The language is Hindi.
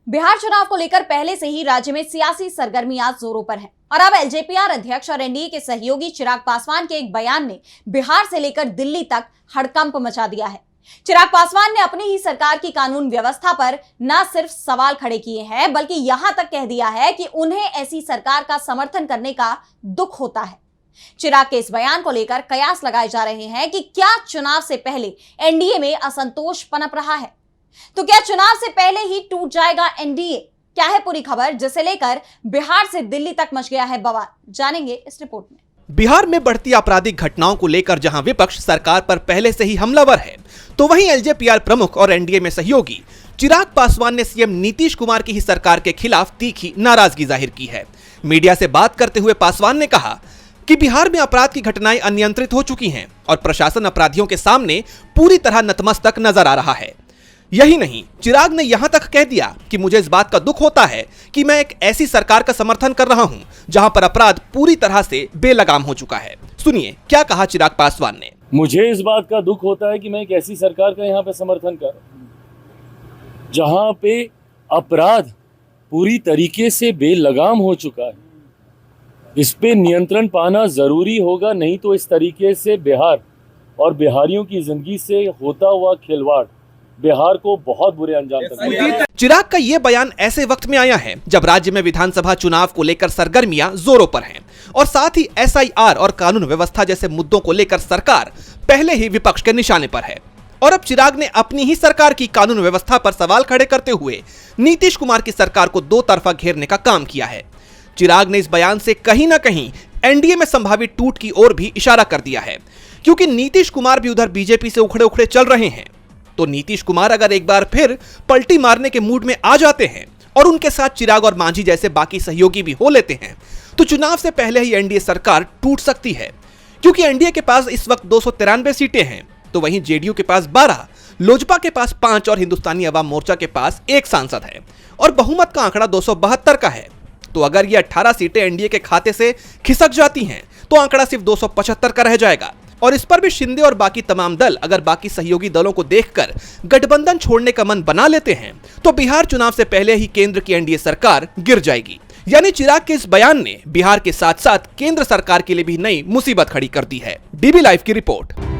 बिहार चुनाव को लेकर पहले से ही राज्य में सियासी सरगर्मियां जोरों पर हैं और अब एलजेपीआर अध्यक्ष और एनडीए के सहयोगी चिराग पासवान के एक बयान ने बिहार से लेकर दिल्ली तक हड़कंप मचा दिया है। चिराग पासवान ने अपनी ही सरकार की कानून व्यवस्था पर न सिर्फ सवाल खड़े किए हैं बल्कि यहां तक कह दिया है कि उन्हें ऐसी सरकार का समर्थन करने का दुख होता है। चिराग के इस बयान को लेकर कयास लगाए जा रहे हैं कि क्या चुनाव से पहले एनडीए में असंतोष पनप रहा है, तो क्या चुनाव से पहले ही टूट जाएगा एनडीए? क्या है पूरी खबर जिसे लेकर बिहार से दिल्ली तक मच गया है बवाल, जानेंगे इस रिपोर्ट में। बिहार में बढ़ती आपराधिक घटनाओं को लेकर जहां विपक्ष सरकार पर पहले से ही हमलावर है, तो वहीं एलजेपीआर प्रमुख और एनडीए में सहयोगी चिराग पासवान ने सीएम नीतीश कुमार की ही सरकार के खिलाफ तीखी नाराजगी जाहिर की है। मीडिया से बात करते हुए पासवान ने कहा कि बिहार में अपराध की घटनाएं अनियंत्रित हो चुकी हैं और प्रशासन अपराधियों के सामने पूरी तरह नतमस्तक नजर आ रहा है। यही नहीं, चिराग ने यहां तक कह दिया कि मुझे इस बात का दुख होता है कि मैं एक ऐसी सरकार का समर्थन कर रहा हूं जहां पर अपराध पूरी तरह से बेलगाम हो चुका है। सुनिए क्या कहा चिराग पासवान ने। मुझे इस बात का दुख होता है कि मैं एक ऐसी सरकार का यहाँ पे समर्थन कर रहा हूं जहां पे अपराध पूरी तरीके से बेलगाम हो चुका है। इस पे नियंत्रण पाना जरूरी होगा, नहीं तो इस तरीके से बिहार और बिहारियों की जिंदगी से होता हुआ खिलवाड़ बिहार को बहुत बुरे अंजाम तक। चिराग का ये बयान ऐसे वक्त में आया है जब राज्य में विधानसभा चुनाव को लेकर सरगर्मियां जोरों पर हैं और साथ ही एसआईआर और कानून व्यवस्था जैसे मुद्दों को लेकर सरकार पहले ही विपक्ष के निशाने पर है। और अब चिराग ने अपनी ही सरकार की कानून व्यवस्था पर सवाल खड़े करते हुए नीतीश कुमार की सरकार को दो तरफा घेरने का काम किया है। चिराग ने इस बयान से कहीं ना कहीं एनडीए में संभावित टूट की ओर भी इशारा कर दिया है, क्योंकि नीतीश कुमार भी उधर बीजेपी से उखड़े उखड़े चल रहे हैं। तो नीतीश कुमार अगर एक बार फिर पलटी मारने के मूड में आ जाते हैं और उनके साथ चिराग और मांझी जैसे बाकी सहयोगी भी हो लेते हैं, तो चुनाव से पहले ही एनडीए सरकार टूट सकती है। क्योंकि एनडीए के पास इस वक्त 293 सीटें हैं, तो वहीं जेडीयू के पास 12, लोजपा के पास 5 और हिंदुस्तानी अवाम मोर्चा के पास 1 सांसद है और बहुमत का आंकड़ा 272 का है। तो अगर ये 18 सीटें एनडीए के खाते से खिसक जाती हैं, तो आंकड़ा सिर्फ 275 का रह जाएगा। और इस पर भी शिंदे और बाकी तमाम दल अगर बाकी सहयोगी दलों को देखकर गठबंधन छोड़ने का मन बना लेते हैं, तो बिहार चुनाव से पहले ही केंद्र की एनडीए सरकार गिर जाएगी। यानी चिराग के इस बयान ने बिहार के साथ साथ केंद्र सरकार के लिए भी नई मुसीबत खड़ी कर दी है। डीबी लाइव की रिपोर्ट।